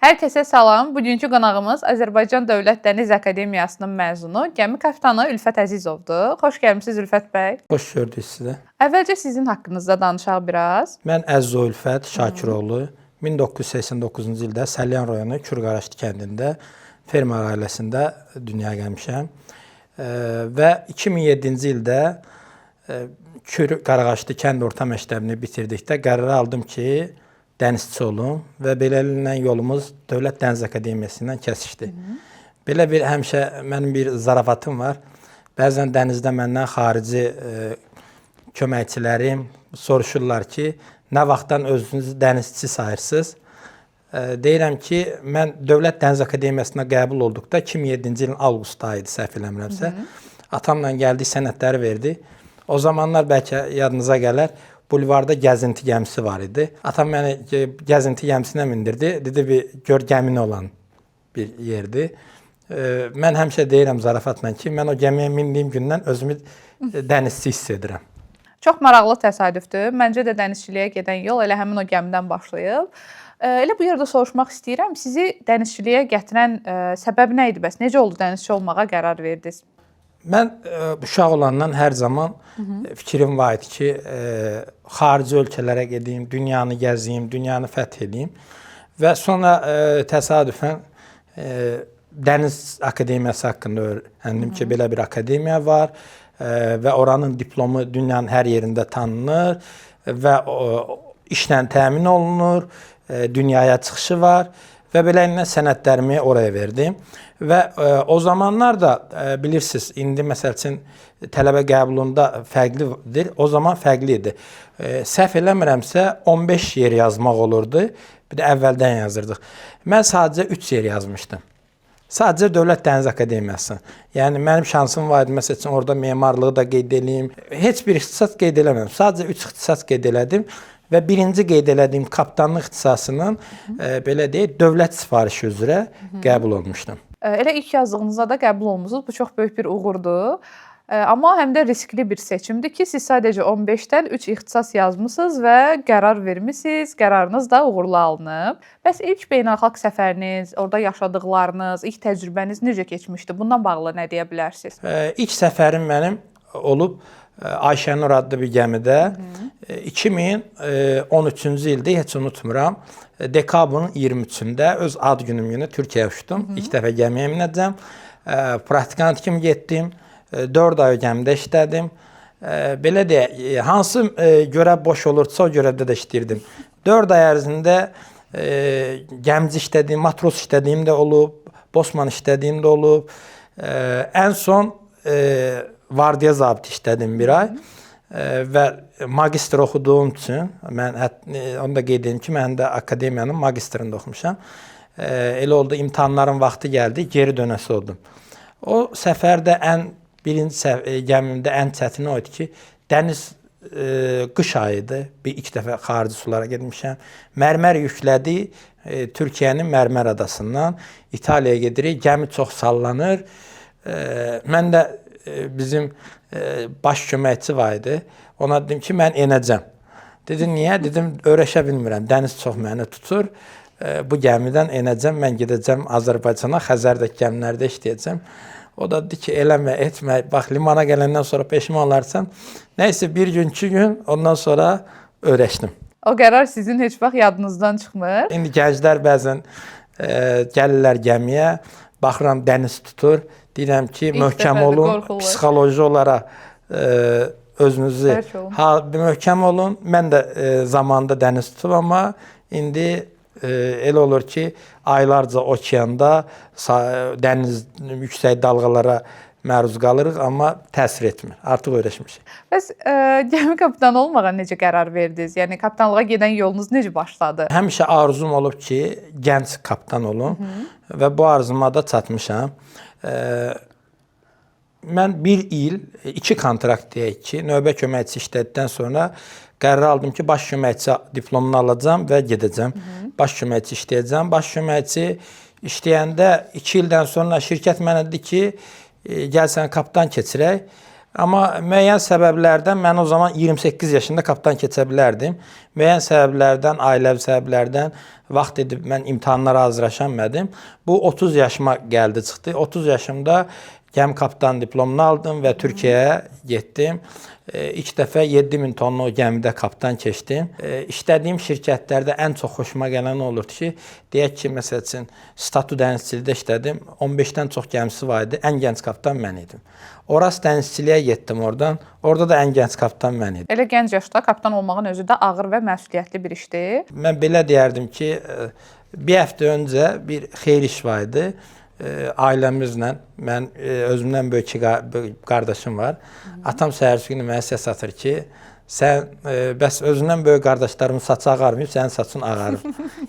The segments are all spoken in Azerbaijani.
Hər kəsə salam. Bugünkü qonağımız Azərbaycan Dövlət Dəniz Akademiyasının məzunu, gəmi kapitanı Ülfət Əzizovdur. Xoş gəlmisiniz Ülfət bəy. Xoş gördük sizə. Əvvəlcə sizin haqqınızda danışaq biraz. Mən Əzizov Ülfət Şakiroğlu 1989-cu ildə Səlyan rayonu Kürqaraşdı kəndində fermer ailəsində dünyaya gəlmişəm. Və 2007-ci ildə Kürqaraşdı kənd orta məktəbini bitirdikdə qərar aldım ki, dənizçi olum və beləliklə yolumuz Dövlət Dəniz Akademiyasından kəsişdi. Belə bir həmişə mənim bir zarafatım var. Bəzən dənizdə məndən xarici köməkçilərim soruşurlar ki, nə vaxtdan özünüzü dənizçi sayırsınız? Deyirəm ki, mən Dövlət Dəniz Akademiyasına qəbul olduqda 2007-ci ilin avqust ayı idi, səhv eləmirəmsə. Atamla gəldik, sənədləri verdi. O zamanlar bəlkə yadınıza gələr, bulvarda gəzinti gəmisi var idi. Atam məni gəzinti gəmisinə mindirdi. Dedi, gör gəmin olan bir yerdir. Mən həmişə deyirəm zarafatla ki, mən o gəmiyə mindiyim gündən özümü dənizçi hiss edirəm. Çox maraqlı təsadüfdür. Məncə də dənizçiliyə gedən yol elə həmin o gəmidən başlayıb. Elə bu yerdə soruşmaq istəyirəm, sizi dənizçiliyə gətirən səbəb nə idi bəs? Necə oldu dənizçi olmağa qərar verdiniz? Mən uşaq olandan hər zaman fikrim var idi ki, xarici ölkələrə gedeyim, dünyanı gəziyim, dünyanı fəth edeyim. Və sonra təsadüfən Dəniz Akademiyası haqqında öyrəndim ki, belə bir akademiya var və oranın diplomu dünyanın hər yerində tanınır və işlə təmin olunur, dünyaya çıxışı var və beləliklə sənədlərimi oraya verdim. Və o zamanlar da bilirsiniz, indi məsəl üçün tələbə qəbulunda fərqlidir, o zaman fərqli idi. Səhv eləmirəmsə 15 yer yazmaq olurdu, bir də əvvəldən yazırdıq. Mən sadəcə 3 yer yazmışdım. Sadəcə Dövlət Dəniz Akademiyası. Yəni mənim şansım var idi, məsəl üçün orada memarlığı da qeyd edeyim. Heç bir ixtisas qeyd eləmədim, sadəcə 3 ixtisas qeyd elədim. Və birinci qeyd elədiyim kapitanlıq ixtisasının belə deyək, dövlət sifarişi üzrə qəbul olmuşdum. Elə ilk yazdığınızda da qəbul olmusunuz. Bu çox böyük bir uğurdur. Amma həm də riskli bir seçimdir ki, siz sadəcə 15-dən 3 ixtisas yazmısınız və qərar vermisiniz. Qərarınız da uğurlu alınıb. Bəs ilk beynəlxalq səfəriniz, orada yaşadıqlarınız, ilk təcrübəniz necə keçmişdi? Bundan bağlı nə deyə bilərsiniz? İlk səfərim mənim olub Ayşənur adlı bir gəmidə 2013-cü ildə, heç unutmuram, dekabrın 23-də öz ad günüm Türkiyəyə uçdum. İlk dəfə gəmiyə minəcəm. Praktikant kimi getdim. 4 ay gəmidə işlədim. Belə deyək, hansı görəv boş olursa o görəvdə də işləyirdim. 4 ay ərzində gəmici işlədiyim, matros işlədiyim də olub, bosman işlədiyim də olub. Ən son vardiya zabiti işlədim bir ay və magistr oxuduğum üçün, mən onu da qeyd edeyim ki, mən də akademiyanın magistrində oxumuşam. Elə oldu, imtahanların vaxtı gəldi, geri dönəsi oldum. O səfərdə birinci gəmimdə ən çətini o idi ki, dəniz qış ayıydı, bir ilk dəfə xarici sulara getmişəm. Mərmər yüklədi, Türkiyənin Mərmər adasından İtaliyaya gedirik, gəmi çox sallanır. Mən də bizim baş köməkçi var idi. Ona dedim ki, mən enəcəm. Dedi, niyə? Dedim, öyrəşə bilmirəm. Dəniz çox məni tutur. Bu gəmidən enəcəm, mən gedəcəm Azərbaycana, Xəzərdəki gəmilərdə işləyəcəm. O da dedi ki, eləmə, etmə. Bax, limana gələndən sonra peşman olarsan. Nəysə, bir gün, 2 gün, ondan sonra öyrəşdim. O qərar sizin heç vaxt yadınızdan çıxmır. İndi gənclər bəzən gəlirlər gəmiyə, baxıram dəniz tutur. Deyirəm ki, möhkəm olun, psixoloji olaraq özünüzü möhkəm olun. Mən də zamanında dəniz tutub, amma indi elə olur ki, aylarca okeanda dəniz yüksək dalğalara məruz qalırıq, amma təsir etmir. Artıq öyrəşmişik. Bəs gəmi kapitanı olmağa necə qərar verdiniz? Yəni kapitanlığa gedən yolunuz necə başladı? Həmişə arzum olub ki, gənc kapitan olum və bu arzuma da çatmışam. Mən 1 il, 2 kontrakt deyək ki, növbə köməkçi işlədikdən sonra qərar aldım ki, baş köməkçi diplomunu alacağam və gedəcəm. Baş köməkçi işləyəcəm. Baş köməkçi işləyəndə 2 ildən sonra şirkət mənə dedi ki, gəl sən kapitan keçirək. Amma müəyyən səbəblərdən mən o zaman 28 yaşında kaptan keçə bilərdim. Müəyyən səbəblərdən, ailəvi səbəblərdən vaxt edib mən imtahanlara hazırlaşa bilmədim. Bu 30 yaşıma gəldi çıxdı. 30 yaşımda gəmi kapitan diplomunu aldım və Türkiyəyə getdim. İlk dəfə 7000 tonlu o gəmidə kapitan keçdim. İşlədiyim şirkətlərdə ən çox xoşuma gələn olurdu ki, deyək ki, məsəl üçün Statu dənizçilikdə işlədim. 15-dən çox gəmisi var idi. Ən gənc kapitan mən idim. Oras dənizçiliyə getdim oradan. Orada da ən gənc kapitan mən idim. Elə gənc yaşda kapitan olmağın özü də ağır və məsuliyyətli bir işdir. Mən belə deyərdim ki, bir həftə öncə bir xeyir iş var idi. Ailəmizlə, mən özümdən böyük qardaşım var. Atam səhərsi günü mənə səs atır ki, sən bəs özündən böyük qardaşlarımın saçı ağarmayıb, sənin saçın ağarır.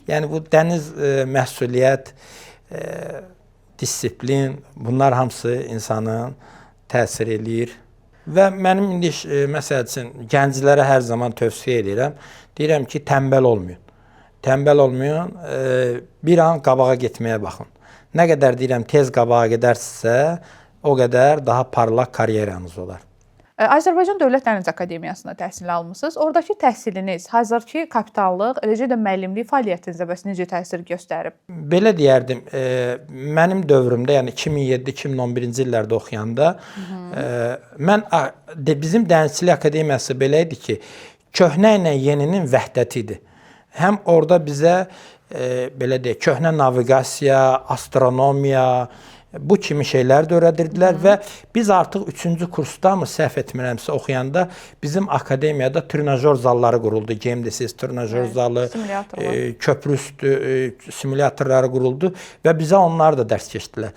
Yəni bu dəniz məsuliyyət, disiplin, bunlar hamısı insanın təsir eləyir. Və mənim indi məsəl üçün gənclərə hər zaman tövsiyə edirəm. Deyirəm ki, tənbəl olmayın. Tənbəl olmayın, bir an qabağa getməyə baxın. Nə qədər deyirəm tez qabağa gedərsinizsə, o qədər daha parlaq karyeranız olar. Azərbaycan Dövlət Dəniz Akademiyasında təhsil almısınız. Oradakı təhsiliniz, hazırki kapitanlıq, eləcə də müəllimlik fəaliyyətinizə bəs necə təsir göstərib? Belə deyərdim, mənim dövrümdə, yəni 2007-2011-ci illərdə oxuyanda, bizim Dənizçilik Akademiyası belə idi ki, köhnə ilə yeninin vəhdəti idi. Həm orada bizə belə deyək, köhnə naviqasiya, astronomiya, bu kimi şeylər də öyrədirdilər və biz artıq 3-cü kursda mı səhv etmirəmsə oxuyanda bizim akademiyada turnajör zalları quruldu. GMDSS turnajör zalı, köprü üstü simulyatorları quruldu və bizə onlar da dərs keçdilər.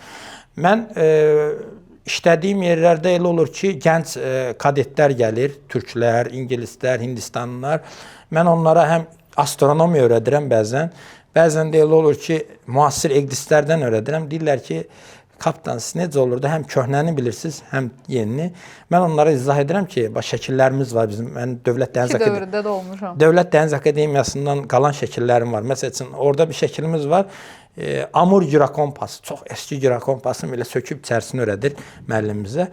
Mən işlədiyim yerlərdə elə olur ki, gənc kadetlər gəlir, türklər, ingilislər, hindistanlılar. Mən onlara həm astronomiya öyrədirəm bəzən. Bəzən də elə olur ki, müasir eqdislərdən öyrədirəm. Deyirlər ki, kapitan, siz necə olurdu? Həm köhnəni bilirsiniz, həm yenini. Mən onlara izah edirəm ki, şəkillərimiz var bizim. Mən Dövlət Dəniz Akademiyasından qalan şəkillərim var. Məsəl üçün, orada bir şəkilimiz var. Amur gyrokompası, çox eski gyrokompasını belə söküb içərisini öyrədir müəllimimizə.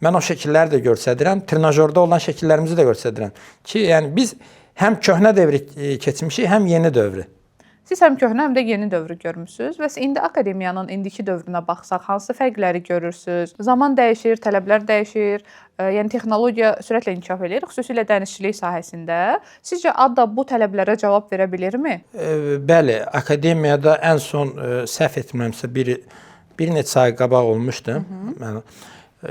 Mən o şəkilləri də göstərirəm. Turnajördə olan şəkillərimizi də göstərirəm. Ki, yəni biz həm köhnə dövri keçmişik, həm yeni dövrü. Siz həm köhnə, həm də yeni dövrü görmüsünüz. Və indi akademiyanın indiki dövrünə baxsaq, hansı fərqləri görürsünüz? Zaman dəyişir, tələblər dəyişir, yəni texnologiya sürətlə inkişaf edir, xüsusilə dənizçilik sahəsində. Sizcə ADDA bu tələblərə cavab verə bilirmi? Bəli, akademiyada ən son səhv etmirəmsə bir neçə ay qabaq olmuşdum. Mən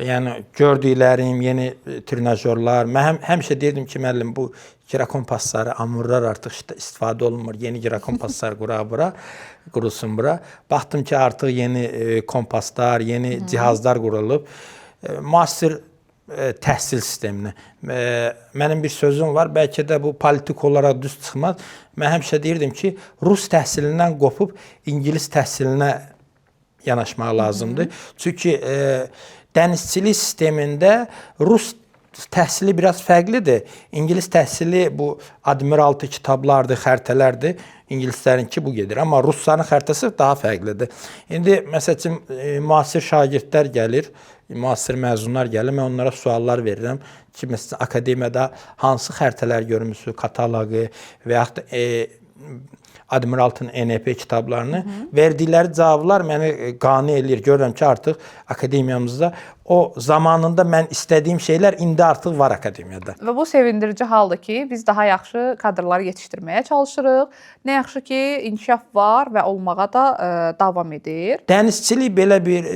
yəni gördüklərim, yeni turnajörlər. Mən həmişə deyirdim ki, müəllim, bu gyrokompasları, amurlar artıq istifadə olunmur. Yeni gyrokompaslar qurulsun bura. Baxdım ki, artıq yeni kompaslar, yeni cihazlar qurulub. Müasir təhsil sisteminə. Mənim bir sözüm var, bəlkə də bu politik olaraq düz çıxmaz. Mən həmişə deyirdim ki, rus təhsilindən qopub İngilis təhsilinə yanaşmaq lazımdır. Çünki dənizçilik sistemində rus təhsili biraz fərqlidir. İngilis təhsili bu admiraltı kitablardır, xəritələrdir. İngilislərinki bu gedir. Amma rusların xəritəsi daha fərqlidir. İndi məsəl üçün müasir şagirdlər gəlir, müasir məzunlar gəlir. Mən onlara suallar verirəm ki, məsələn akademiyada hansı xəritələr görmüsünüz, kataloqu və yaxud Admiraltın NP kitablarını verdikləri cavablar məni qane eləyir. Görürəm ki, artıq akademiyamızda o zamanında mən istədiyim şeylər indi artıq var akademiyada. Və bu sevindirici haldır ki, biz daha yaxşı kadrları yetişdirməyə çalışırıq. Nə yaxşı ki, inkişaf var və olmağa da davam edir. Dənizçilik belə bir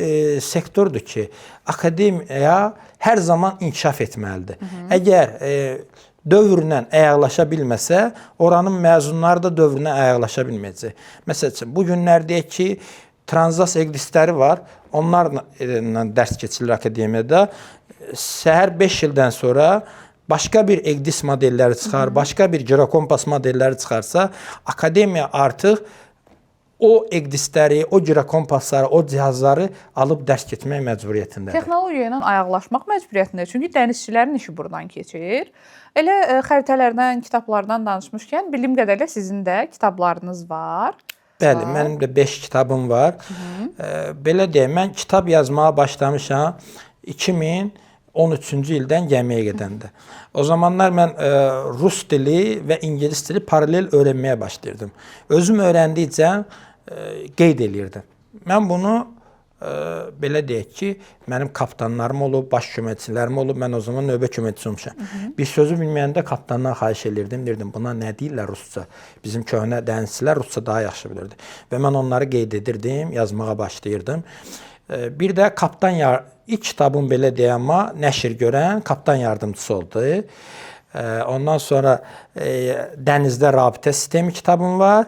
sektordur ki, akademiya hər zaman inkişaf etməlidir. Əgər dövrlə əyaqlaşa bilməsə, oranın məzunları da dövrünə əyaqlaşa bilməyəcək. Məsəl üçün, bu günlər deyək ki, tranzas eqdisləri var, onlarla dərs keçilir akademiyada. Səhər 5 ildən sonra başqa bir eqdis modelləri çıxar, başqa bir gyrokompas modelləri çıxarsa, akademiya artıq o eqdisləri, o gyrokompasları, o cihazları alıb dərs keçmək məcburiyyətindədir. Texnologiya ilə ayaqlaşmaq məcburiyyətindədir. Çünki dənizçilərin işi buradan keçir. Elə xəritələrdən, kitablardan danışmışkən, bildiyim qədərilə sizin də kitablarınız var. Bəli, mənim də 5 kitabım var. Belə deyək, mən kitab yazmağa başlamışam 13-cü ildən gəmiyə gedəndə. O zamanlar mən rus dili və ingilis dili paralel öyrənməyə başlayırdım. Özüm öyrəndikcə qeyd eləyirdim. Mən bunu belə deyək ki, mənim kapitanlarım olub, baş köməkçilərim olub, mən o zaman növbə köməkçisi olmuşam. Bir sözü bilməyəndə kapitandan xahiş edirdim, deyirdim, buna nə deyirlər rusca? Bizim köhnə dənizçilər rusca daha yaxşı bilirdi. Və mən onları qeyd edirdim, yazmağa başlayırdım. Bir də ilk kitabım belə deyəm, amma nəşr görən kapitan yardımcısı oldu. Ondan sonra Dənizdə Rabitə Sistemi kitabım var.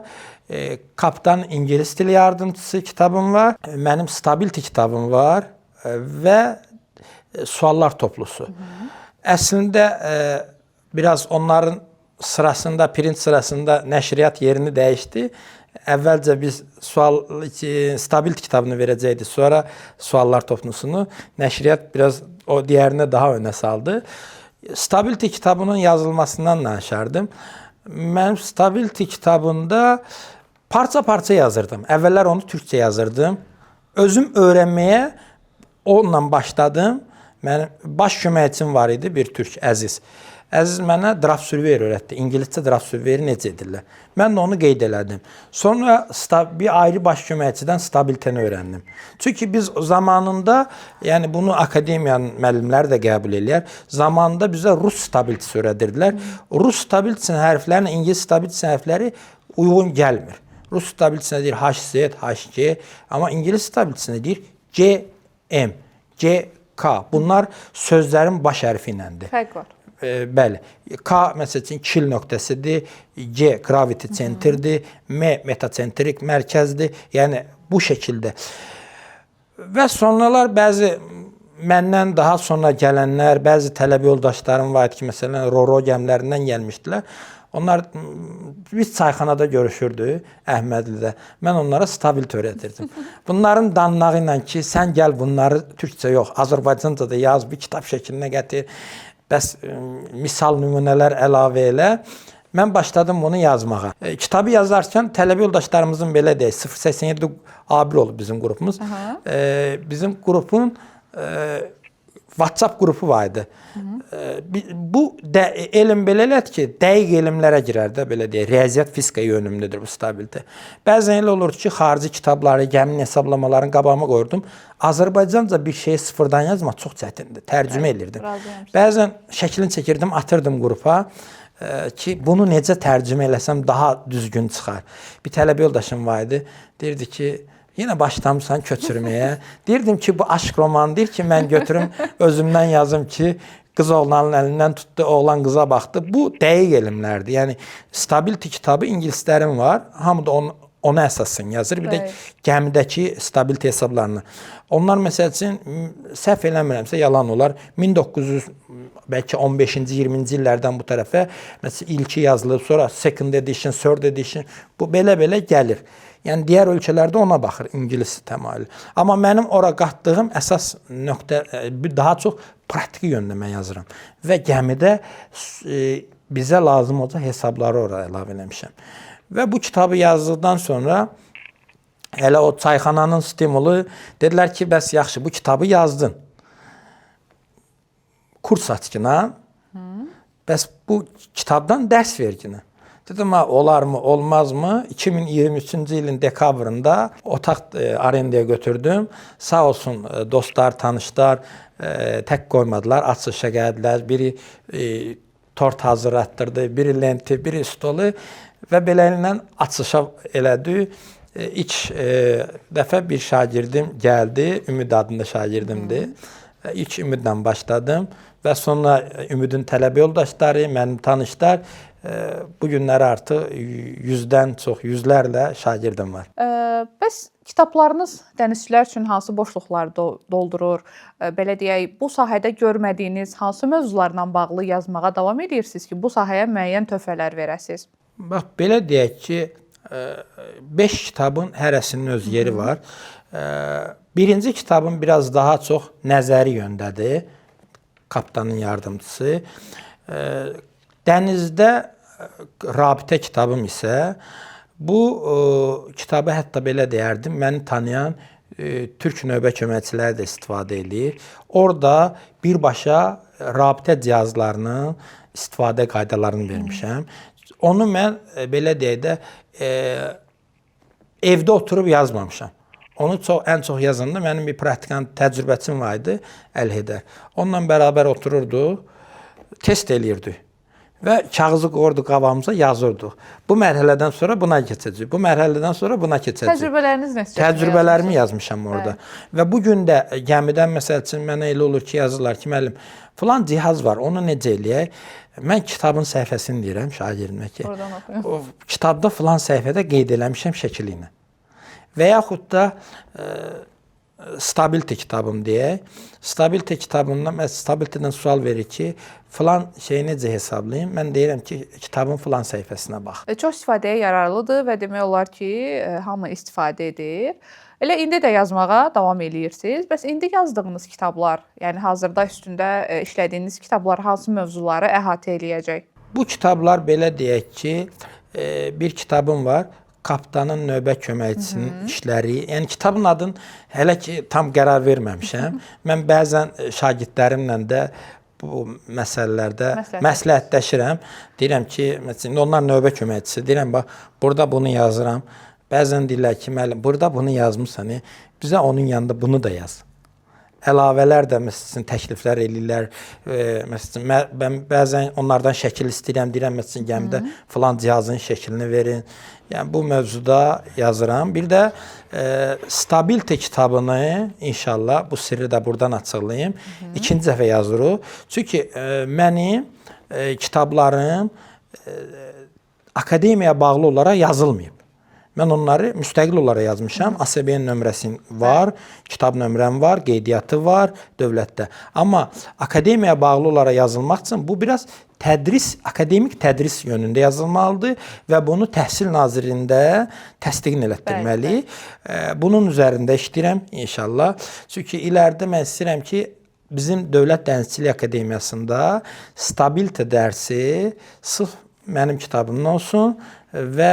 Kapitan İngilis dili yardımcısı kitabım var. Mənim Stability kitabım var və suallar toplusu. Əslində biraz onların sırasında, pirinç sırasında nəşriyyat yerini dəyişdi. Əvvəlcə biz Stability kitabını verəcəkdik, sonra suallar toplusunu. Nəşriyyat biraz o digərinə daha önə saldı. Stability kitabının yazılmasından danışardım. Mən Stability kitabında parça-parça yazırdım. Əvvəllər onu türkçə yazırdım. Özüm öyrənməyə onunla başladım. Mənim baş köməkçim var idi, bir türk Əziz. Əziz mənə draft survey öyrətdi. İngiliscə draft survey necə edirlər. Mən də onu qeyd elədim. Sonra bir ayrı baş köməkçidən stabilitəni öyrəndim. Çünki biz zamanında, yəni bunu akademiyanın müəllimləri də qəbul edirlər. Zamanında bizə rus stabilitesi öyrədirdilər. Rus stabilitesinin hərflərinə ingilis stabilitesinin hərfləri uyğun gəlmir. Rus stabilitesine deyir HZ, HG, amma ingilis stabilitesine deyir CM, CK. Bunlar sözlərin baş hərfi iləndir. Fərq var. Bəli. K məsəl üçün kill nöqtəsidir, G gravity centerdir, M metacentrik mərkəzdir. Yəni bu şəkildə. Və sonralar bəzi məndən daha sonra gələnlər, bəzi tələbə yoldaşlarım var ki, məsələn Roro gəmilərindən gəlmişdilər. Onlar biz çayxanada görüşürdük Əhmədlidə. Mən onlara stabilitet öyrədirdim. Bunların danlağı ilə ki, sən gəl bunları türkçə yox, Azərbaycanca da yaz, bir kitab şəklinə gətir. Bəs misal nümunələr əlavə elə. Mən başladım bunu yazmağa. Kitabı yazarkən tələbə yoldaşlarımızın belə deyək, 087 A1 olub bizim qrupumuz. Bizim qrupun WhatsApp qrupu var idi. Bu elm belə elədir ki, dəqiq elmlərə girər də, belə deyək, riyaziyyat, fizika yönümlüdür bu stabilitet. Bəzən elə olur ki, xarici kitabları, gəminin hesablamalarını qabağıma qoyurdum. Azərbaycanca bir şeyi sıfırdan yazmaq çox çətindir. Tərcümə edirdim. Bəzən şəklini çəkirdim, atırdım qrupa ki, bunu necə tərcümə eləsəm daha düzgün çıxar. Bir tələbə yoldaşım var idi. Deyirdi ki, yenə başlamısan köçürməyə. Deyirdim ki, bu aşk romanıdır ki, mən götürüm özümdən yazım ki, qız oğlanın əlindən tutdu, oğlan qıza baxdı. Bu dəqiq elmlərdir. Yəni Stability kitabı ingilislərin var. Hamı da ona əsasən yazır. Bir də gəmidəki stability hesablarını. Onlar məsəl üçün səhv eləmirəmsə yalan olar. 1900 bəlkə 15-ci, 20-ci illərdən bu tərəfə məsələn ilki yazılıb, sonra second edition, third edition bu belə gəlir. Yəni digər ölkələrdə ona baxır ingilis təmayülü. Amma mənim ora qatdığım əsas nöqtə daha çox praktiki yöndə mən yazıram və gəmidə bizə lazım olacaq hesabları ora əlavə eləmişəm. Və bu kitabı yazdıqdan sonra elə o çayxananın stimulu dedilər ki, bəs yaxşı bu kitabı yazdın. Kurs açqına. Bəs bu kitabdan dərs verginə. Dedim, olarmı, olmazmı? 2023-cü ilin dekabrında otaq arendaya götürdüm. Sağ olsun dostlar, tanışlar tək qoymadılar, açılışa gəldilər. Biri tort hazırlatdırdı, biri lenti, biri stolu və beləliklə açılışa elədi. İlk dəfə bir şagirdim gəldi, Ümid adında şagirdimdir. İlk Ümidlə başladım və sonra Ümidin tələbə yoldaşları, mənim tanışlar. Bu günləri artıq 100-dən çox, yüzlərlə şagirdim var. Bəs kitablarınız dənizçilər üçün hansı boşluqları doldurur? Belə deyək, bu sahədə görmədiyiniz hansı mövzularla bağlı yazmağa davam edirsiniz ki, bu sahəyə müəyyən töhfələr verəsiniz? Bax, belə deyək ki, 5 kitabın hərəsinin öz yeri var. Birinci kitabım biraz daha çox nəzəri yöndədir. Kapitanın yardımcısı. Dənizdə Rabitə kitabım isə bu kitabı hətta belə deyərdim, məni tanıyan Türk növbə köməkçiləri də istifadə edir. Orada birbaşa rabitə cihazlarının istifadə qaydalarını vermişəm. Onu mən belə deyək də evdə oturub yazmamışam. Onu ən çox yazanda mənim bir praktikant təcrübəçim var idi, Əlhədər. Onunla bərabər otururduq, test eləyirdik və kağızı qoyurduq qabağımıza, yazırdıq. Bu mərhələdən sonra buna keçəcək, bu mərhələdən sonra buna keçəcək. Təcrübələriniz necə? Təcrübələrimi yazmışam orada. Və bu gün də gəmidən məsəl üçün mənə elə olur ki, yazırlar ki, müəllim, filan cihaz var, onu necə eləyək? Mən kitabın səhifəsini deyirəm şagirdimə ki, o kitabda filan səhifədə qeyd eləmişəm şəkili ilə. Və yaxud da Stability kitabım deyək. Stability kitabında Stability'dən sual verir ki, filan şeyi necə hesablayayım? Mən deyirəm ki, kitabın filan səhifəsinə bax. Çox istifadəyə yararlıdır və demək olar ki, hamı istifadə edir. Elə indi də yazmağa davam eləyirsiniz. Bəs indi yazdığınız kitablar, yəni hazırda üstündə işlədiyiniz kitablar hansı mövzuları əhatə eləyəcək? Bu kitablar belə deyək ki, bir kitabım var. Kapitanın növbə köməkçisinin işləri. Yəni kitabın adını hələ ki tam qərar verməmişəm. Mən bəzən şagirdlərimlə də bu məsələlərdə məsləhətləşirəm. Deyirəm ki, məsələn onlar növbə köməkçisi. Deyirəm bax, burada bunu yazıram. Bəzən deyirlər ki, müəllim, burada bunu yazmısan, bizə onun yanında bunu da yaz. Əlavələr də məsələn təkliflər eləyirlər. Məsələn mən bəzən onlardan şəkil istəyirəm, deyirəm məsələn gəmidə filan cihazın şəklini verin. Yəni bu mövzuda yazıram. Bir də Stability kitabını inşallah bu sirri də buradan açıqlayım. İkinci dəfə yazırıq. Çünki mənim kitablarım akademiyaya bağlı olaraq yazılmayıb. Mən onları müstəqil olaraq yazmışam. ASBN nömrəsi var, kitab nömrəm var, qeydiyyatı var dövlətdə. Amma akademiyaya bağlı olaraq yazılmaq üçün bu biraz akademik tədris yönündə yazılmalıdır və bunu Təhsil Nazirliyində təsdiqini elətdirməli. Bunun üzərində işləyirəm inşallah. Çünki iləride mən istəyirəm ki, bizim Dövlət Dənizçilik Akademiyasında Stability dərsi sırf mənim kitabımdan olsun və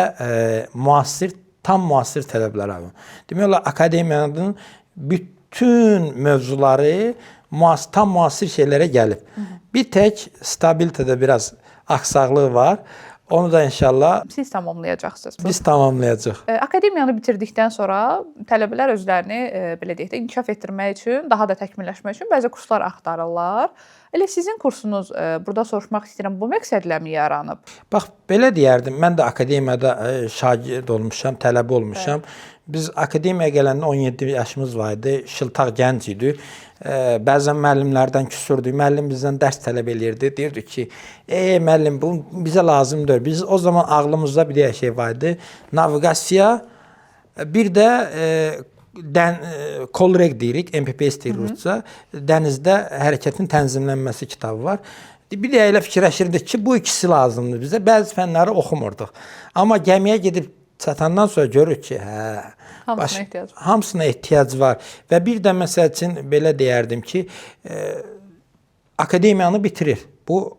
tam müasir tələblərə alın. Demək olar, akademiyanın bütün mövzuları tam müasir şeylərə gəlib. Bir tək Stability'də biraz aksaqlığı var. Onu da inşallah siz tamamlayacaqsınız. Biz tamamlayacağıq. Akademiyanı bitirdikdən sonra tələbələr özlərini belə deyək də inkişaf etdirmək üçün, daha da təkmilləşmək üçün bəzi kurslar axtarırlar. Elə sizin kursunuz, burada soruşmaq istəyirəm, bu məqsədləmi yaranıb? Bax, belə deyərdim, mən də akademiyada şagird olmuşam, tələbə olmuşam. Biz akademiyaya gələndə 17 yaşımız var idi, şıltaq gənc idi. Bəzən müəllimlərdən küsürdük, müəllim bizdən dərs tələb eləyirdi. Deyirdi ki, müəllim, bu bizə lazımdır. Biz o zaman ağlımızda bir şey var idi, naviqasiya, bir də Kolreg deyirik, MPPS deyirik rusca, dənizdə hərəkətin tənzimlənməsi kitabı var. Bir də elə fikirləşirdik ki, bu ikisi lazımdır bizə. Bəzi fənləri oxumurduq. Amma gəmiyə gedib çatandan sonra görürük ki, hamısına ehtiyac var. Və bir də məsəl üçün belə deyərdim ki, akademiyanı bitirir. Bu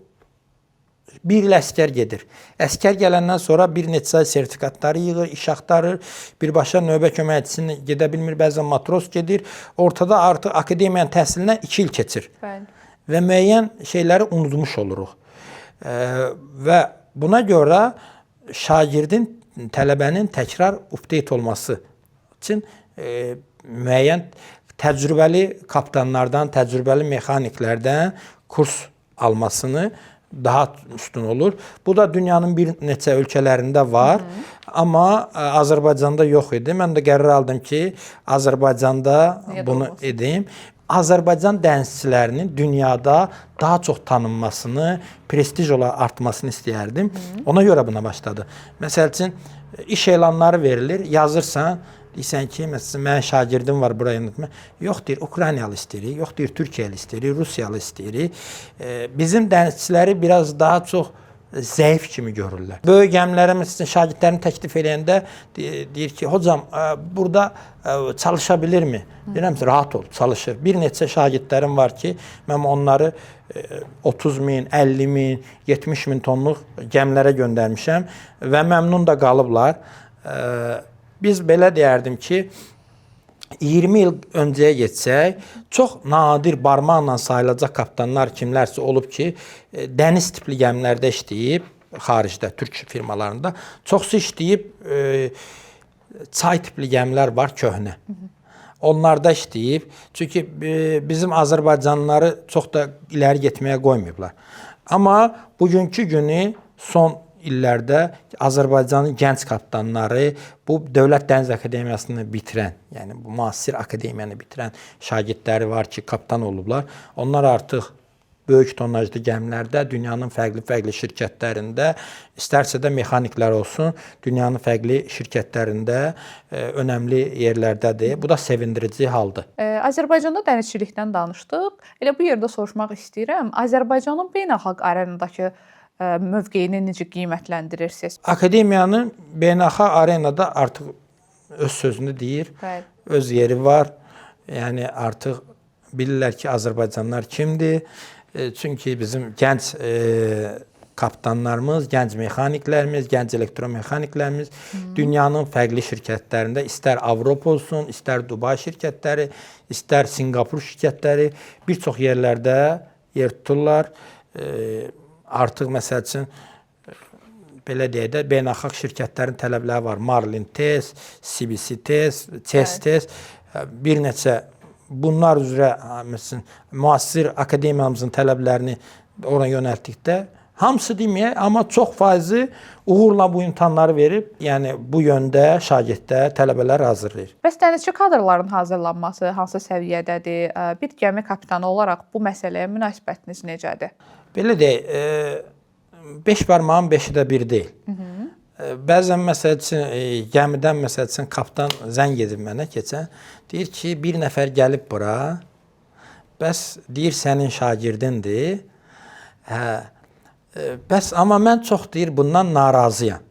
bir il əskər gedir. Əskər gələndən sonra bir neçə ay sertifikatları yığır, iş axtarır. Birbaşa növbə köməkçisini gedə bilmir, bəzən matros gedir. Ortada artıq akademiyanın təhsilindən 2 il keçir. Bəli. Və müəyyən şeyləri unutmuş oluruq. Və buna görə şagirdin, tələbənin təkrar update olması üçün müəyyən təcrübəli kapitanlardan, təcrübəli mexaniklərdən kurs almasını daha üstün olur. Bu da dünyanın bir neçə ölkələrində var. Amma Azərbaycanda yox idi. Mən də qərar aldım ki, Azərbaycanda bunu edeyim. Azərbaycan dənizçilərinin dünyada daha çox tanınmasını, prestij olaraq artmasını istəyərdim. Ona görə buna başladı. Məsəl üçün, iş elanları verilir, yazırsan, deyirsən ki, məsələn, mənim şagirdim var buraya unutma. Yox deyir, Ukraynalı istəyirik, yox deyir, Türkiyəli istəyirik, Rusiyalı istəyirik. Bizim dənizçiləri biraz daha çox zəif kimi görürlər. Böyük gəmilərə məsələn şagirdlərini təklif edəndə deyir ki, hocam burada çalışa bilirmi? Deyirəm ki, rahat ol, çalışır. Bir neçə şagirdlərim var ki, mən onları 30 min, 50 min, 70 min tonluq gəmilərə göndərmişəm və məmnun da qalıblar. Biz belə deyərdim ki, 20 il öncəyə getsək, çox nadir barmaqla sayılacaq kapitanlar kimlərsə olub ki, dəniz tipli gəmilərdə işləyib, xaricdə, türk firmalarında. Çoxsu işləyib, çay tipli gəmilər var, köhnə. Onlarda işləyib. Çünki bizim Azərbaycanlıları çox da iləri getməyə qoymayıblar. Amma bugünkü günü son illərdə Azərbaycanın gənc kapitanları, bu Dövlət Dəniz Akademiyasını bitirən, yəni bu müasir akademiyanı bitirən şagirdləri var ki, kapitan olublar. Onlar artıq böyük tonajlı gəmilərdə, dünyanın fərqli şirkətlərində, istərsə də mexaniklər olsun, dünyanın fərqli şirkətlərində önəmli yerlərdədir. Bu da sevindirici haldır. Azərbaycanda dənizçilikdən danışdıq. Elə bu yerdə soruşmaq istəyirəm. Azərbaycanın beynəlxalq arenadakı mövqeyini necə qiymətləndirirsiniz? Akademiyanın beynəlxalq arenada artıq öz sözünü deyir, Bəli. öz yeri var. Yəni artıq bilirlər ki, Azərbaycanlılar kimdir. Çünki bizim gənc kapitanlarımız, gənc mexaniklərimiz, gənc elektromexaniklərimiz dünyanın fərqli şirkətlərində, istər Avropa olsun, istər Dubai şirkətləri, istər Singapur şirkətləri bir çox yerlərdə yer tuturlar. Artıq məsəl üçün belə deyək də beynəlxalq şirkətlərin tələbləri var. Marlin Test, CBC Test, Chess Test, bir neçə bunlar üzrə məsələn müasir akademiyamızın tələblərini ora yönəltdikdə hamısı deməyək, amma çox faizi uğurla bu imtahanları verib, yəni bu yöndə şagirdlər, tələbələr hazırlayır. Bəs dənizçi kadrların hazırlanması hansı səviyyədədir? Bir gəmi kapitanı olaraq bu məsələyə münasibətiniz necədir? Belə deyək, 5 barmağın 5-i də bir deyil. Bəzən məsəl üçün gəmidən məsəl üçün kapitan zəng edib mənə keçən, deyir ki, bir nəfər gəlib bura, bəs deyir sənin şagirdindir. Bəs amma mən çox deyir bundan narazıyam.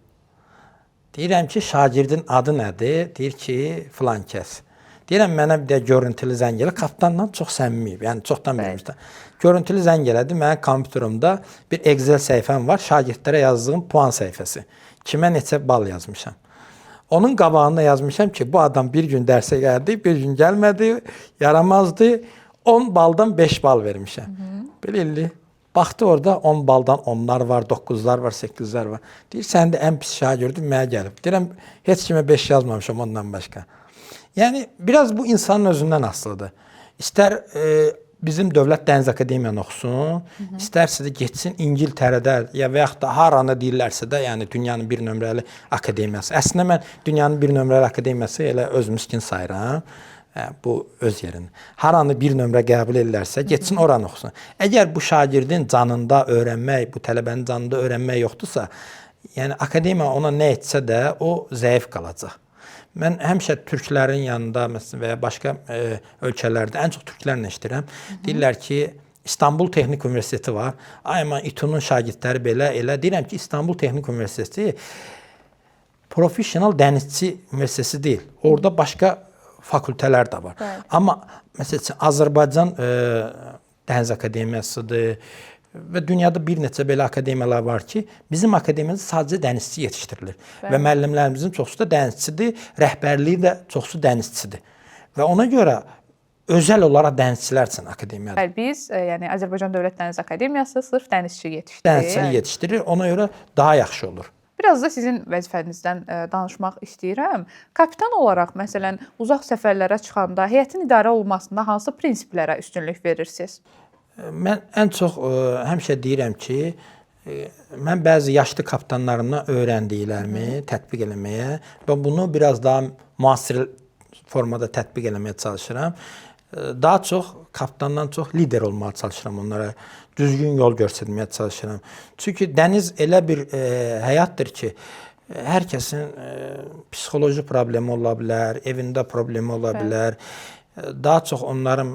Deyirəm ki, şagirdin adı nədir? Deyir ki, filan kəs. Deyirəm mənə bir də görüntülü zəng elədi. Kapitanla çox səmimiyim, yəni çoxdan bilmişdim. Görüntülü zəng elədi. Mənim kompüterimdə bir Excel səhifəm var, şagirdlərə yazdığım puan səhifəsi. Kimə neçə bal yazmışam. Onun qabağında yazmışam ki, bu adam bir gün dərsə gəldi, bir gün gəlmədi, yaramazdı. 10 baldan 5 bal vermişəm. Belə illi. Baxdı orada 10 baldan 10'lar var, 9'lar var, 8'lər var. Deyir, sən də ən pis şagirdin, mənə gəlib. Deyirəm, heç kimə 5 yazmamışam ondan başqa. Yəni, biraz bu insanın özündən asılıdır. İstər bizim Dövlət Dəniz Akademiyanı oxusun, istərsə də geçsin İngiltərədə ya və yaxud da haranı deyirlərsə də, yəni dünyanın bir nömrəli akademiyası. Əslində mən dünyanın bir nömrəli akademiyası elə öz miskin sayıram. Bu öz yerində. Haranı bir nömrə qəbul edirlərsə, getsin oranı oxusun. Əgər bu şagirdin canında öyrənmək, bu tələbənin canında öyrənmək yoxdursa, yəni akademiya ona nə etsə də o zəif qalacaq. Mən həmişə türklərin yanında məsələn və ya başqa ölkələrdə ən çox türklərlə işləyirəm. Deyirlər ki, İstanbul Texnik Universiteti var. Ayman İTÜ-nün şagirdləri belə elə. Deyirəm ki, İstanbul Texnik Universiteti professional dənizçi universiteti deyil. Orada başqa fakültələr də var. Evet. Amma məsələn Azərbaycan Dəniz Akademiyasıdır və dünyada bir neçə belə akademiyalar var ki, bizim akademiyada sadəcə dənizçi yetişdirilir. Evet. Və müəllimlərimizin çoxsu da dənizçidir, rəhbərliyi də çoxsu dənizçidir. Və ona görə özəl olaraq dənizçilər üçün akademiyadır. Bəli, biz yəni Azərbaycan Dövlət Dəniz Akademiyası sırf dənizçi yetişdirir. Dənizçi yetişdirir, ona görə daha yaxşı olur. Biraz da sizin vəzifənizdən danışmaq istəyirəm. Kapitan olaraq, məsələn, uzaq səfərlərə çıxanda heyətin idarə olunmasında hansı prinsiplərə üstünlük verirsiniz? Mən ən çox həmişə deyirəm ki, mən bəzi yaşlı kapitanlarımdan öyrəndiklərimi tətbiq eləməyə və bunu biraz daha müasir formada tətbiq eləməyə çalışıram. Daha çox kapitandan çox lider olmağa çalışıram onlara. Düzgün yol göstərməyə çalışıram. Çünki dəniz elə bir həyatdır ki, hər kəsin psixoloji problemi ola bilər, evində problemi ola bilər. Daha çox onların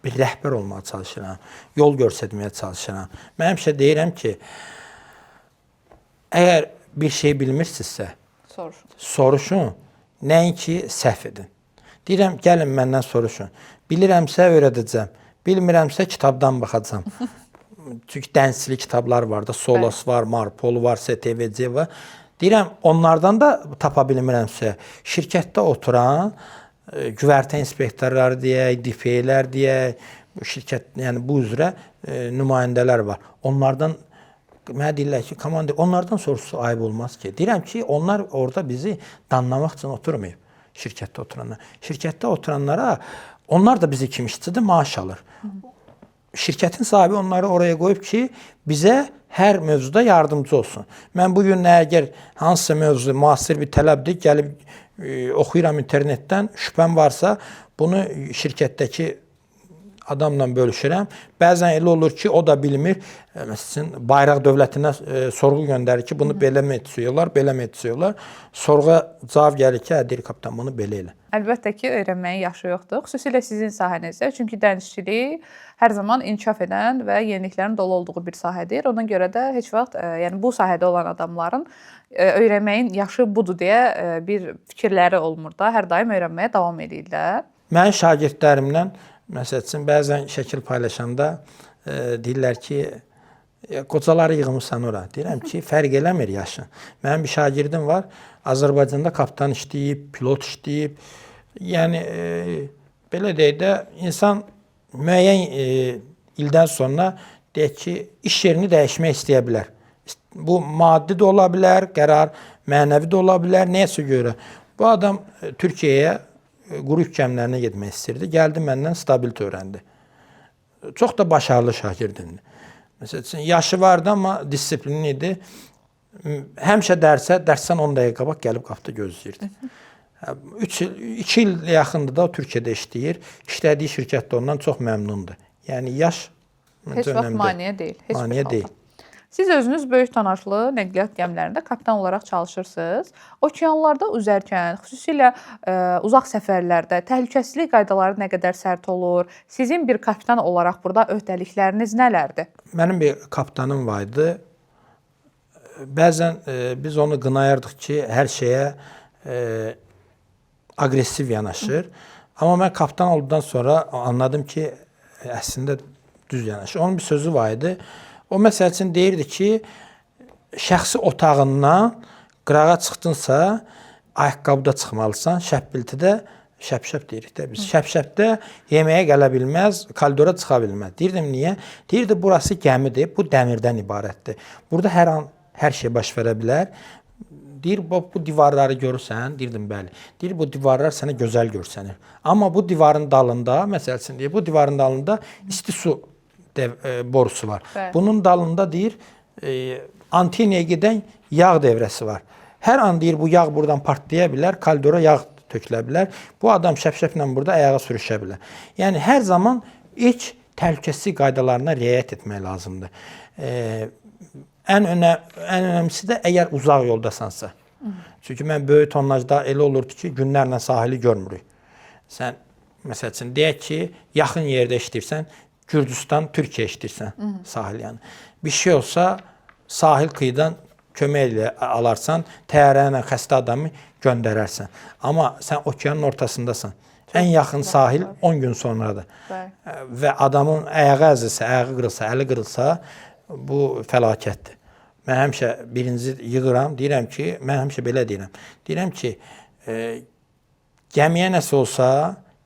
bir rəhbər olmağa çalışıram, yol göstərməyə çalışıram. Mən həmişə deyirəm ki, əgər bir şey bilmirsinizsə, soruşun, nəinki səhv edin. Deyirəm, gəlin məndən soruşun. Bilirəmsə öyrədəcəm. Bilmirəmsə kitabdan baxacam. Çünki dənizçilik kitablar var da, Solos var, Marpol var, STVC var. Deyirəm, onlardan da tapa bilmirəmsə, şirkətdə oturan güvərtə inspektorları deyək, DPlər deyək, bu şirkət, yəni bu üzrə nümayəndələr var. Onlardan mənə deyirlər ki, komandir, onlardan soruşsa ayıb olmaz ki. Deyirəm ki, onlar orada bizi danlamaq üçün oturmayıb şirkətdə oturanlar. Şirkətdə oturanlara onlar da bizi kimi işçidir, maaş alır. Şirkətin sahibi onları oraya qoyub ki, bizə hər mövzuda yardımcı olsun. Mən bugün əgər hansısa mövzu müasir bir tələbdir, gəlib oxuyuram internetdən, şübhəm varsa, bunu şirkətdəki adamla bölüşürəm. Bəzən elə olur ki, o da bilmir. Məsələn, bayraq dövlətinə sorğu göndərir ki, bunu belə mi etsəyorlar, belə mi etsəyorlar. Sorğuya cavab gəlir ki, deyir kapitan, bunu belə elə. Əlbəttə ki, öyrənməyin yaşı yoxdur. Xüsusilə sizin sahənizdə. Çünki dənizçilik hər zaman inkişaf edən və yeniliklərin dolu olduğu bir sahədir. Ona görə də heç vaxt, yəni bu sahədə olan adamların öyrənməyin yaşı budur deyə bir fikirləri olmur da. Hər daim öyrənməyə davam edirlər. Mənim şagirdlərimlə məsələn, bəzən şəkil paylaşanda deyirlər ki, qocaları yığmısan ora. Deyirəm ki, fərq eləmir yaşın. Mənim bir şagirdim var, Azərbaycanda kapitan işləyib, pilot işləyib. Yəni, belə deyək də, insan müəyyən ildən sonra deyək ki, iş yerini dəyişmək istəyə bilər. Bu maddi də ola bilər, qərar mənəvi də ola bilər, neyəsə görə. Bu adam Türkiyəyə quru yük gəmilərinə getmək istirdi. Gəldi məndən stabilit öyrəndi. Çox da başarılı şagirdimdir. Məsələn, yaşı vardı, amma disiplinli idi. Həmişə dərsdən 10 dəqiqə qabaq gəlib qapıda gözləyirdi. 2 il yaxındır da o Türkiyədə işləyir. İşlədiyi şirkətdə ondan çox məmnundur. Yəni, yaş heç vaxt maneə deyil. Maneə deyil. Siz özünüz böyük tonajlı nəqliyyat gəmilərində kapitan olaraq çalışırsınız. Okeanlarda üzərkən, xüsusilə uzaq səfərlərdə təhlükəsizlik qaydaları nə qədər sərt olur? Sizin bir kapitan olaraq burada öhdəlikləriniz nələrdir? Mənim bir kapitanım var idi. Bəzən biz onu qınayırdıq ki, hər şeyə aqressiv yanaşır. Amma mən kapitan olduqdan sonra anladım ki, əslində düz yanaşır. Onun bir sözü var idi. O məsəl üçün deyirdi ki, şəxsi otağından qırağa çıxdınsa, ayaqqabıda çıxmalısan, şəpbiltidə, şəpşəp deyirik də biz. Şəpşəpdə yeməyə gələ bilməz, koridora çıxa bilməz. Deyirdim, niyə? Deyirdi, burası gəmidir, bu dəmirdən ibarətdir. Burada hər an hər şey baş verə bilər. Deyir, bu divarları görürsən, deyirdim, bəli. Deyir, bu divarlar sənə gözəl görsənir. Amma bu divarın dalında, məsəl üçün deyir, bu divarın dalında isti su borusu var. Bunun dalında deyir, anteniyaya gedən yağ devrəsi var. Hər an deyir, bu yağ buradan partlaya bilər, koridora yağ tökülə bilər. Bu adam şəpşəplə burada ayağa sürüşə bilər. Yəni, hər zaman ilk təhlükəsizlik qaydalarına riayət etmək lazımdır. Ən önəmlisi də əgər uzaq yoldasansa. Çünki mən böyük tonajda elə olurdu ki, günlərlə sahili görmürük. Sən, məsəl üçün, deyək ki, yaxın yerdə işləyirsən, Gürcüstan, Türkiyə işləyirsən sahil yəni. Bir şey olsa, sahil qıyıdan kömək ilə alarsan, təyyarə ilə xəstə adamı göndərərsən. Amma sən okeanın ortasındasan. Ən yaxın sahil 10 gün sonradır. Və adamın ayağı əzilsə, ayağı qırılsa, əli qırılsa, bu fəlakətdir. Mən həmişə birinci yığıram, deyirəm ki, mən həmişə belə deyirəm. Deyirəm ki, gəmiyə nəsə olsa,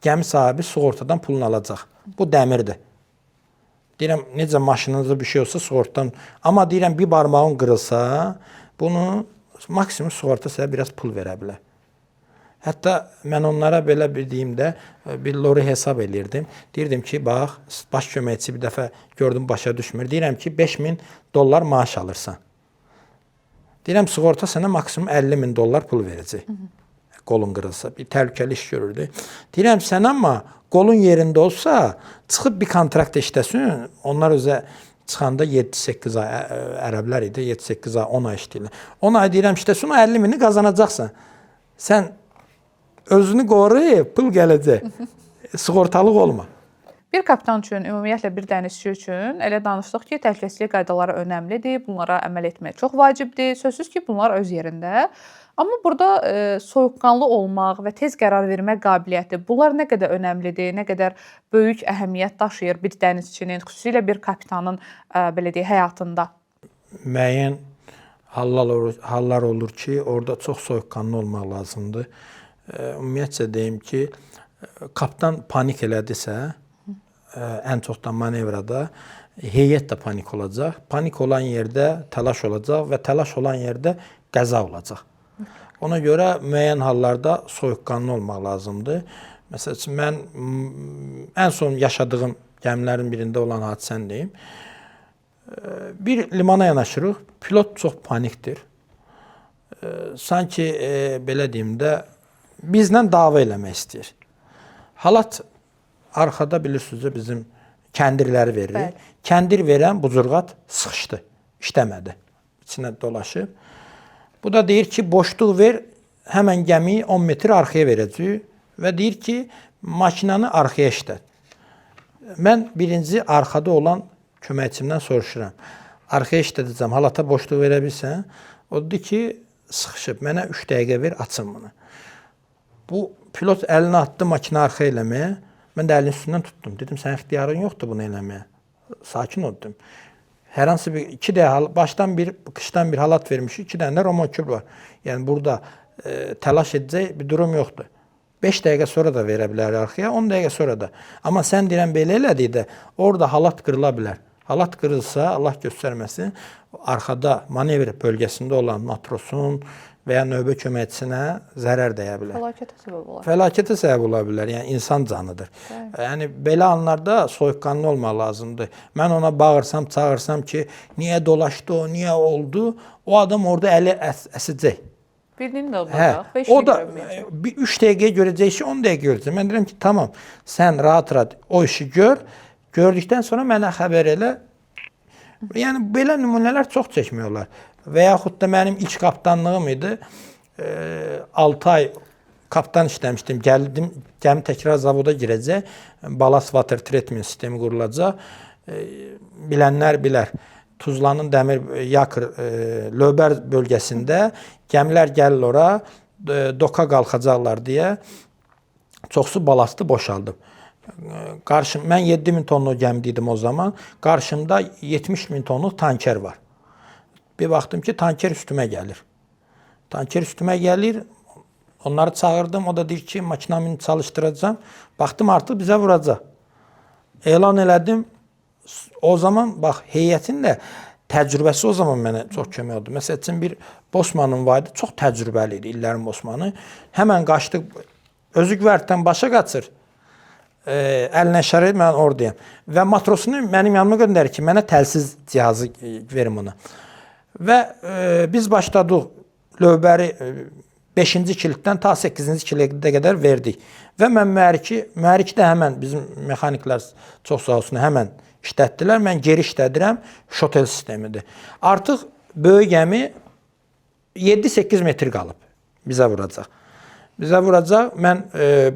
gəmi sahibi sığortadan pulunu alacaq. Bu dəmirdir. Deyirəm, necə maşınınızda bir şey olsa sığortadan. Amma deyirəm, bir barmağın qırılsa, bunu maksimum sığorta sizə biraz pul verə bilər. Hətta mən onlara belə bildiyimdə bir lori hesab eləyirdim. Deyirdim ki, bax, baş köməkçi bir dəfə gördüm, başa düşmür. Deyirəm ki, $5.000 maaş alırsan. Deyirəm, sığorta sənə maksimum $50.000 pul verəcək. Qolun qırılsa, bir təhlükəli iş görürdü. Deyirəm, sən amma qolun yerində olsa, çıxıb bir kontrakt işləsin, onlar özə çıxanda 7-8 ay, ərəblər idi, 7-8 ay, 10 ay işləyirlər. 10 ay deyirəm, işləsin, o 50.000-i qazanacaqsan. Sən özünü qoruyub, pul gələcək. Sığortalıq olma. Bir kapitan üçün, ümumiyyətlə bir dənizçi üçün elə danışdıq ki, təhlükəsizlik qaydaları önəmlidir, bunlara əməl etmək çox vacibdir. Sözsüz ki, bunlar öz yerində. Amma burada soyuqqanlı olmaq və tez qərar vermək qabiliyyəti, bunlar nə qədər önəmlidir, nə qədər böyük əhəmiyyət daşıyır bir dənizçinin, xüsusilə bir kapitanın belə deyək, həyatında? Müəyyən hallar olur ki, orada çox soyuqqanlı olmaq lazımdır. ümumiyyətcə deyim ki, kapitan panik elədisə, ən çox da manevrada heyət də panik olacaq. Panik olan yerdə təlaş olacaq və təlaş olan yerdə qəza olacaq. Ona görə müəyyən hallarda soyuqqanlı olmaq lazımdır. Məsəl üçün, mən ən son yaşadığım gəmilərin birində olan hadisəni deyim. Bir limana yanaşırıq, pilot çox panikdir. Sanki, belə deyim də, bizlə dava eləmək istəyir. Halat arxada bilirsiniz, bizim kəndirləri veririk. Kəndir verən bucurğat sıxışdı, işləmədi, içinə dolaşıb. Bu da deyir ki, boşluq ver, həmən gəmiyi 10 metr arxaya verəcəyik və deyir ki, maşinanı arxaya işlət. Mən birinci arxada olan köməkçimdən soruşuram. Arxaya işlədəcəm, halata boşluq verə bilsən? O dedi ki, sıxışıb, mənə 3 dəqiqə ver, açın bunu. Bu pilot əlini atdı makina arxaya eləməyə. Mən də əlinin üstündən tutdum. Dedim, sən ixtiyarın yoxdur bunu eləməyə. Sakin oldum. Hər hansı bir 2 dəqiqə, başdan bir, qışdan bir halat vermişik, 2 dənə romokül var. Yəni, burada təlaş edəcək bir durum yoxdur. 5 dəqiqə sonra da verə bilər arxaya, 10 dəqiqə sonra da. Amma sən deyirən belə elədik də, orada halat qırıla bilər. Halat qırılsa, Allah göstərməsin, arxada manevr bölgəsində olan matrosun və ya növbə köməkçisinə zərər dəyə bilər. Fəlakətə səbəb olar. Fəlakətə səbəb ola bilər, yəni insan canıdır. Yəni, belə anlarda soyuqqanlı olmaq lazımdır. Mən ona bağırsam, çağırsam ki, niyə dolaşdı o, niyə oldu, o adam orada əli əsəcək. Birinin də olacaq, 5 o da görməyəcək. 3 dəqiqə görəcək işi 10 dəqiqə görəcək. Mən deyirəm ki, tamam, sən rahat-rahat o işi gör, gördükdən sonra mənə xəbər elə. Yəni, belə nümunələr çox çəkmək olar. Və yaxud da mənim ilk kapitanlığım idi. 6 ay kapitan işləmişdim, gəldim, gəmi təkrar zavoda girəcək, ballast water treatment sistemi qurulacaq. Bilənlər bilər. Tuzlanın dəmir yakır Lövbər bölgəsində gəmilər gəlir ora, doka qalxacaqlar deyə çoxsu balastı boşaldım. Mən 7000 tonluq gəmideydim o zaman. Qarşımda 70.000 tonluq tanker var. Bir baxdım ki, tanker üstümə gəlir. Tanker üstümə gəlir, onları çağırdım, o da deyir ki, makinamı çalışdıracağım. Baxdım, artıq bizə vuracaq. Elan elədim. O zaman, bax, heyətin də təcrübəsi o zaman mənə çox kömək oldu. Məsəl üçün, bir bosmanım var idi, çox təcrübəli idi, illərin bosmanı. Həmən qaçdıq, özü güvərtdən başa qaçır. Əlinə işarə edib, mən oradayım. Və matrosunu mənim yanıma göndərir ki, mənə təlsiz cihazı verim ona. Və biz başladıq Lövbəri 5-ci kiliddən ta 8-ci kilidə qədər verdik. Və mən mühərriki də həmən, bizim mexaniklər çox sağ olsun, həmən işlətdilər. Mən geri işlədirəm, şotel sistemidir. Artıq böyük gəmi 7-8 metr qalıb bizə vuracaq. Bizə vuracaq, mən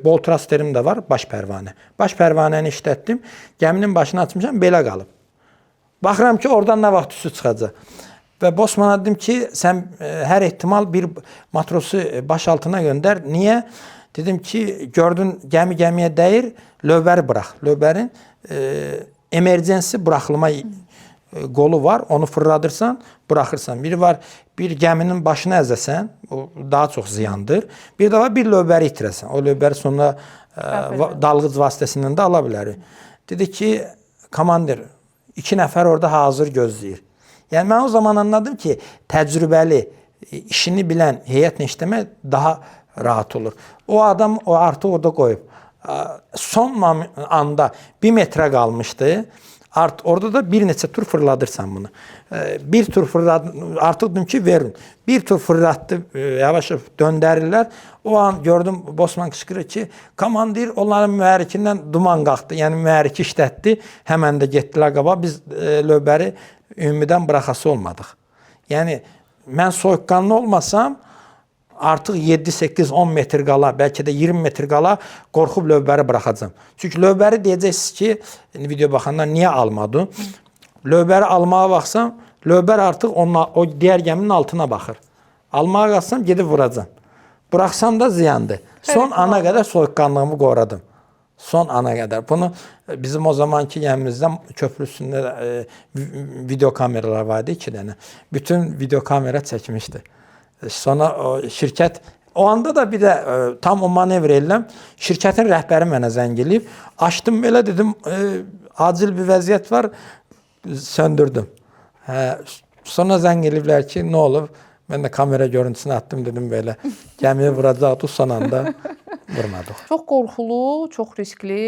bol trasterim də var, baş pərvanə. Baş pərvanəni işlətdim, gəminin başını açmışam, belə qalıb. Baxıram ki, oradan nə vaxt üstü çıxacaq. Və bosmana dedim ki, sən hər ehtimal bir matrosu baş altına göndər. Niyə? Dedim ki, gördün gəmiyə dəyir, lövbəri burax. Lövbərin emergency buraxılma qolu var, onu fırladırsan, buraxırsan. Biri var, bir gəminin başını əzəsən, o daha çox ziyandır. Bir də var, bir lövbəri itirəsən. O lövbəri sonra dalğıc vasitəsindən də ala bilərik. Dedi ki, komandir, 2 nəfər orada hazır gözləyir. Yəni, mən o zaman anladım ki, təcrübəli, işini bilən heyətlə işləmək daha rahat olur. O adam artıq orada qoyub. Son anda 1 metrə qalmışdı. Orada da bir neçə tur fırladırsan bunu. Bir tur fırladım, artıq dedim ki, verin. Bir tur fırlatdı, yavaş döndərirlər. O an gördüm, bosman qışqırır ki, komandir onların mühərrikindən duman qalxdı. Yəni, mühərriki işlətdi, həmən də getdilər qaba. Biz lövbəri ümumidən buraxası olmadıq. Yəni, mən soyuqqanlı olmasam, artıq 7-8-10 metr qala, bəlkə də 20 metr qala qorxub lövbəri buraxacam. Çünki lövbəri deyəcəksiniz ki, video baxanlar niyə almadı? Lövbəri almağa baxsam, lövbər artıq o digər gəminin altına baxır. Almağa qalsam, gedib vuracam. Buraxsam da ziyandır. Son ana qədər soyuqqanlığımı qoradım. Son ana qədər. Bunu bizim o zamanki gəmimizdən köprü üstündə video kameralar vardı, 2 dənə. Bütün video kamera çəkmişdi. Sonra şirkət O anda da bir də tam o manevr eləm, şirkətin rəhbəri mənə zəng eləyib. Açdım belə dedim, acil bir vəziyyət var, söndürdüm. Sonra zəng eləyiblər ki, nə olub? Mən də kamera görüntüsünü atdım, dedim belə. Gəmiyə vuracaqdı, son anda vurmadıq. Çox qorxulu, çox riskli,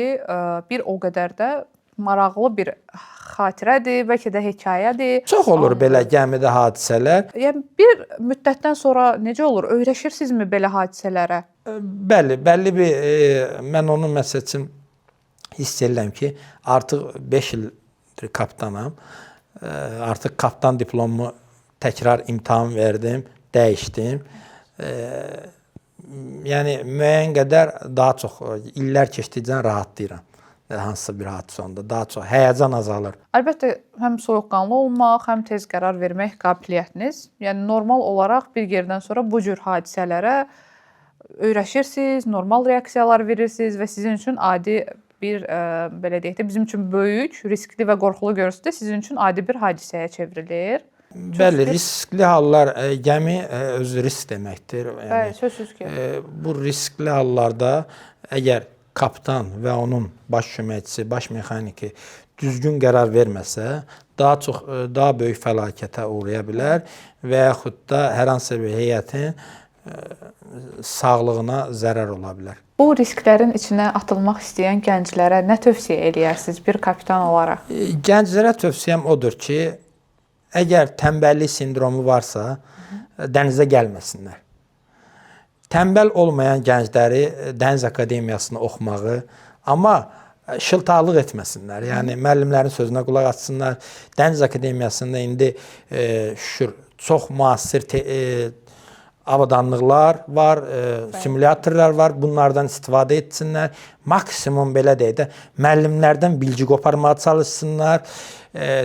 bir o qədər də maraqlı bir xatirədir, bəlkə də hekayədir. Çox olur belə gəmidə hadisələr. Yəni bir müddətdən sonra necə olur? Öyrəşirsinizmi belə hadisələrə? Bəli, bəlli bir mən onu məsəl üçün hiss edirəm ki, artıq 5 ildir kapitanam. Artıq kapitan diplomumu təkrar imtahan verdim, dəyişdim. Yəni müəyyən qədər daha çox illər keçdikcə rahatlayıram. Hansısa bir hadisə onda daha çox həyəcan azalır. Əlbəttə, həm soyuqqanlı olmaq, həm tez qərar vermək qabiliyyətiniz, yəni normal olaraq bir yerdən sonra bu cür hadisələrə öyrəşirsiniz, normal reaksiyalar verirsiniz və sizin üçün adi bir, belə deyək də, bizim üçün böyük, riskli və qorxulu görünsə də sizin üçün adi bir hadisəyə çevrilir. Bəli, riskli hallar, gəmi özü risk deməkdir. Bəli, sözsüz ki. Bu riskli hallarda əgər kapitan və onun baş köməkçisi, baş mexaniki düzgün qərar verməsə, daha böyük fəlakətə uğraya bilər və yaxud da hər hansı bir heyətin sağlığına zərər ola bilər. Bu risklərin içinə atılmaq istəyən gənclərə nə tövsiyə eləyərsiniz bir kapitan olaraq? Gənclərə tövsiyəm odur ki, əgər tənbəllik sindromu varsa, dənizə gəlməsinlər. Tənbəl olmayan gəncləri Dəniz Akademiyasını oxumağı, amma şıltaqlıq etməsinlər. Yəni müəllimlərin sözünə qulaq assınlar. Dəniz Akademiyasında indi şükür çox müasir avadanlıqlar var, simulyatorlar var. Bunlardan istifadə etsinlər. Maksimum belə deyək də müəllimlərdən bilgi qoparmağa çalışsınlar.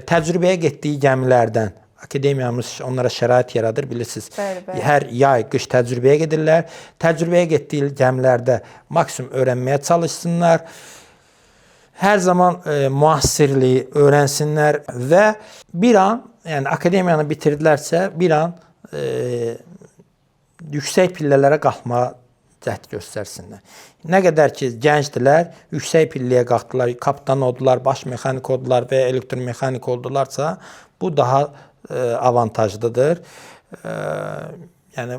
Təcrübəyə getdiyi gəmilərdən akademiyamız onlara şərait yaradır, bilirsiniz. Bəli. Hər yay, qış təcrübəyə gedirlər. Təcrübəyə getdiyi gəmilərdə maksimum öyrənməyə çalışsınlar. Hər zaman müasirliyi öyrənsinlər və bir an, yəni akademiyanı bitirdilərsə, bir an yüksək pillələrə qalxmağa cəhd göstərsinlər. Nə qədər ki, gəncdilər, yüksək pilləyə qalxdılar, kapitan oldular, baş mexanik oldular və elektromexanik oldularsa, bu daha avantajlıdır. Yəni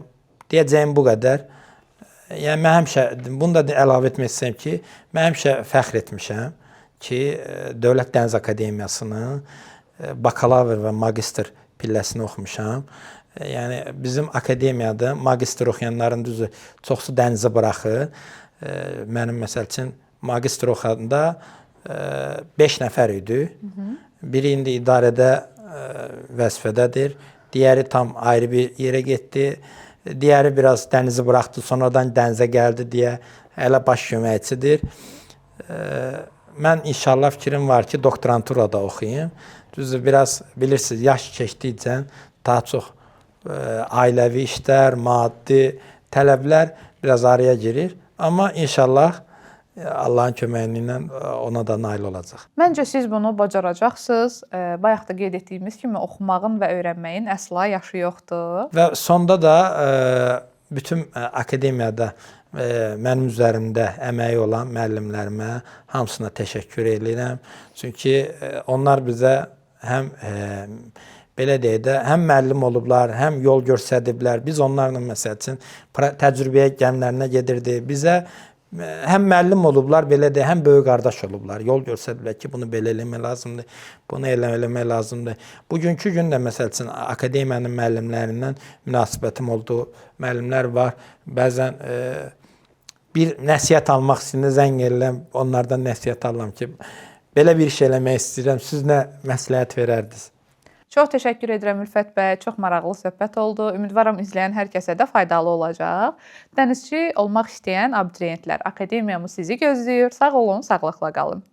deyəcəyim bu qədər. Yəni mən həmişə bunu da əlavə etmək istəyirəm ki, mən həmişə fəxr etmişəm ki, Dövlət Dəniz Akademiyasının bakalavr və magistr pilləsini oxumuşam. Yəni bizim akademiyada magistr oxuyanların düzü çoxsu dənizə buraxır. Mənim məsəl üçün magistr oxuyanda 5 nəfər idi. Biri indi idarədə vəzifədədir. Digəri tam ayrı bir yerə getdi. Digəri biraz dənizi buraxdı, sonradan dənizə gəldi deyə hələ baş köməkçidir. Mən inşallah fikrim var ki, doktoranturada oxuyayım. Düzdür, biraz bilirsiniz, yaş keçdikcə daha çox ailəvi işlər, maddi tələblər biraz araya girir. Amma inşallah Allahın köməyi ilə ona da nail olacaq. Məncə siz bunu bacaracaqsınız. Bayaq da qeyd etdiyimiz kimi oxumağın və öyrənməyin əsla yaşı yoxdur. Və sonda da bütün akademiyada mənim üzərimdə əməyi olan müəllimlərimə hamısına təşəkkür edirəm. Çünki onlar bizə həm belə deyək də, həm müəllim olublar, həm yol göstəriblər. Biz onlarla məsəl üçün təcrübəyə gəmilərinə gedirdik. Bizə həm müəllim olublar, belə deyək, həm böyük qardaş olublar. Yol göstərdilər ki, bunu belə eləmək lazımdır, bunu eləmək lazımdır. Bugünkü gün də məsəl üçün akademiyanın müəllimlərindən münasibətim olduğu müəllimlər var. Bəzən bir nəsihət almaq istəyəndə zəng edirəm, onlardan nəsihət alıram ki, belə bir iş eləmək istəyirəm, siz nə məsləhət verərdiniz? Çox təşəkkür edirəm Ülfət bəy. Çox maraqlı söhbət oldu. Ümidvaram izləyən hər kəsə də faydalı olacaq. Dənizçi olmaq istəyən abituriyentlər, akademiyamız sizi gözləyir. Sağ olun, sağlıqla qalın.